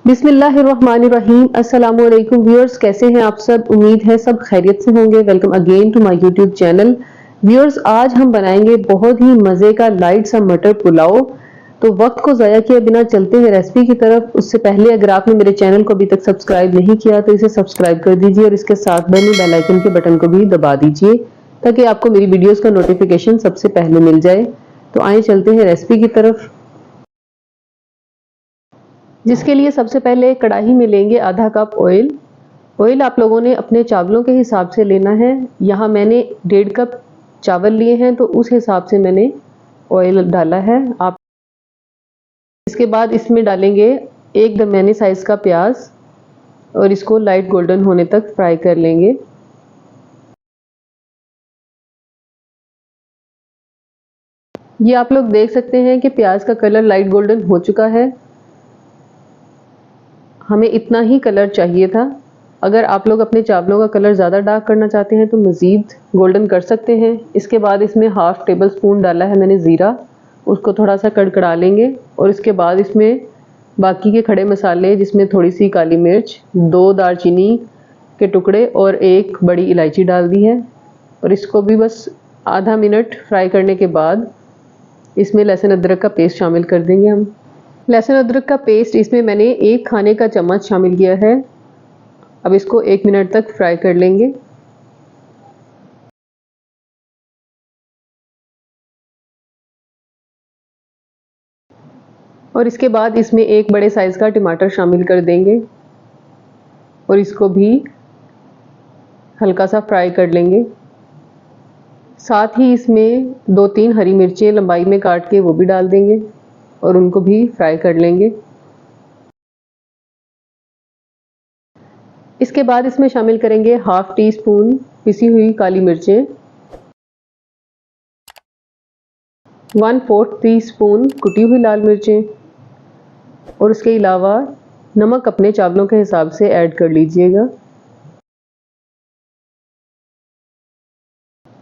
बिस्मिल्लाहिर्रहमानिर्रहीम। अस्सलाम वालेकुम व्यूअर्स, कैसे हैं आप सब? उम्मीद है सब खैरियत से होंगे। Welcome again to my YouTube channel. Viewers, आज हम बनाएंगे बहुत ही मजे का लाइट सा मटर पुलाव। तो वक्त को ज़ाया किए बिना चलते हैं रेसिपी की तरफ। उससे पहले अगर आपने मेरे चैनल को अभी तक सब्सक्राइब नहीं किया तो इसे सब्सक्राइब कर दीजिए और इसके साथ बने बेल आइकन के बटन को भी दबा दीजिए ताकि आपको मेरी वीडियोस का नोटिफिकेशन सबसे पहले मिल जाए। तो आइए चलते हैं रेसिपी की तरफ, जिसके लिए सबसे पहले कढ़ाई में लेंगे आधा कप ऑयल। ऑयल आप लोगों ने अपने चावलों के हिसाब से लेना है। यहाँ मैंने 1.5 कप चावल लिए हैं तो उस हिसाब से मैंने ऑयल डाला है। आप इसके बाद इसमें डालेंगे एक दरमियाने साइज का प्याज और इसको लाइट गोल्डन होने तक फ्राई कर लेंगे। ये आप लोग देख सकते हैं कि प्याज का कलर लाइट गोल्डन हो चुका है। हमें इतना ही कलर चाहिए था। अगर आप लोग अपने चावलों का कलर ज़्यादा डार्क करना चाहते हैं तो मज़ीद गोल्डन कर सकते हैं। इसके बाद इसमें हाफ टेबल स्पून डाला है मैंने ज़ीरा, उसको थोड़ा सा कड़कड़ा लेंगे और इसके बाद इसमें बाकी के खड़े मसाले, जिसमें थोड़ी सी काली मिर्च, 2 दालचीनी के टुकड़े और 1 बड़ी इलायची डाल दी है। और इसको भी बस आधा मिनट फ्राई करने के बाद इसमें लहसुन अदरक का पेस्ट शामिल कर देंगे हम। लहसुन अदरक का पेस्ट इसमें मैंने 1 खाने का चम्मच शामिल किया है। अब इसको 1 मिनट तक फ्राई कर लेंगे। और इसके बाद इसमें 1 बड़े साइज का टमाटर शामिल कर देंगे और इसको भी हल्का सा फ्राई कर लेंगे। साथ ही इसमें 2-3 हरी मिर्चें लंबाई में काट के वो भी डाल देंगे और उनको भी फ्राई कर लेंगे। इसके बाद इसमें शामिल करेंगे हाफ टी स्पून पिसी हुई काली मिर्चें, 1/4 टी स्पून कुटी हुई लाल मिर्चें और उसके अलावा नमक अपने चावलों के हिसाब से ऐड कर लीजिएगा।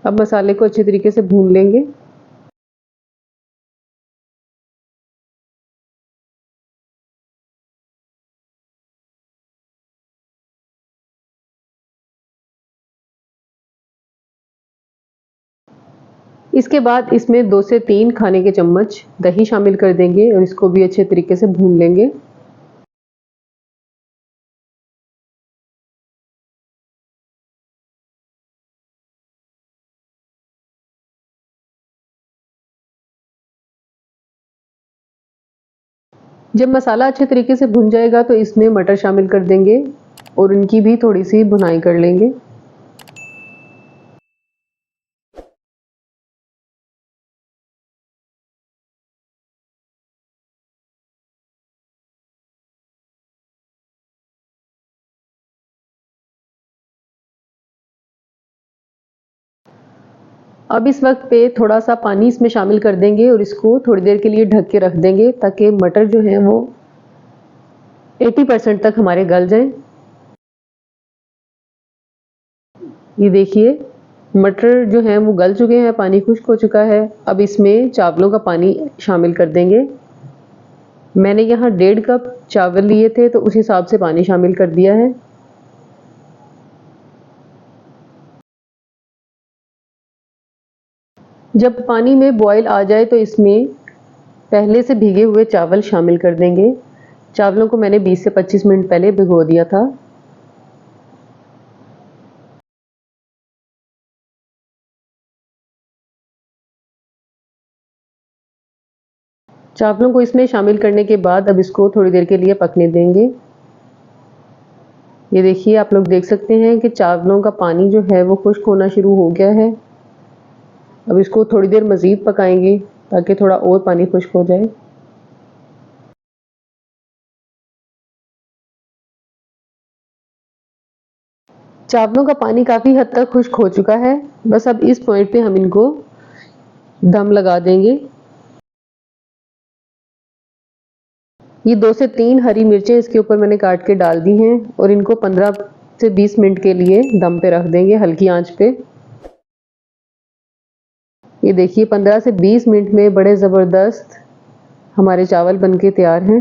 अब मसाले को अच्छे तरीके से भून लेंगे। इसके बाद इसमें 2 से 3 खाने के चम्मच दही शामिल कर देंगे और इसको भी अच्छे तरीके से भून लेंगे। जब मसाला अच्छे तरीके से भुन जाएगा तो इसमें मटर शामिल कर देंगे और उनकी भी थोड़ी सी भुनाई कर लेंगे। अब इस वक्त पे थोड़ा सा पानी इसमें शामिल कर देंगे और इसको थोड़ी देर के लिए ढक के रख देंगे ताकि मटर जो है वो 80% तक हमारे गल जाएं। ये देखिए मटर जो है वो गल चुके हैं, पानी खुश्क हो चुका है। अब इसमें चावलों का पानी शामिल कर देंगे। मैंने यहाँ 1.5 कप चावल लिए थे तो उस हिसाब से पानी शामिल कर दिया है। जब पानी में बॉयल आ जाए तो इसमें पहले से भीगे हुए चावल शामिल कर देंगे। चावलों को मैंने 20 से 25 मिनट पहले भिगो दिया था। चावलों को इसमें शामिल करने के बाद अब इसको थोड़ी देर के लिए पकने देंगे। ये देखिए आप लोग देख सकते हैं कि चावलों का पानी जो है वो खुश्क होना शुरू हो गया है। अब इसको थोड़ी देर मज़ीद पकाएंगे ताकि थोड़ा और पानी खुश्क हो जाए। चावलों का पानी काफ़ी हद तक खुश्क हो चुका है। बस अब इस पॉइंट पे हम इनको दम लगा देंगे। ये 2 से 3 हरी मिर्चें इसके ऊपर मैंने काट के डाल दी हैं और इनको 15 से 20 मिनट के लिए दम पे रख देंगे हल्की आंच पे। ये देखिए 15 से 20 मिनट में बड़े ज़बरदस्त हमारे चावल बनके तैयार हैं।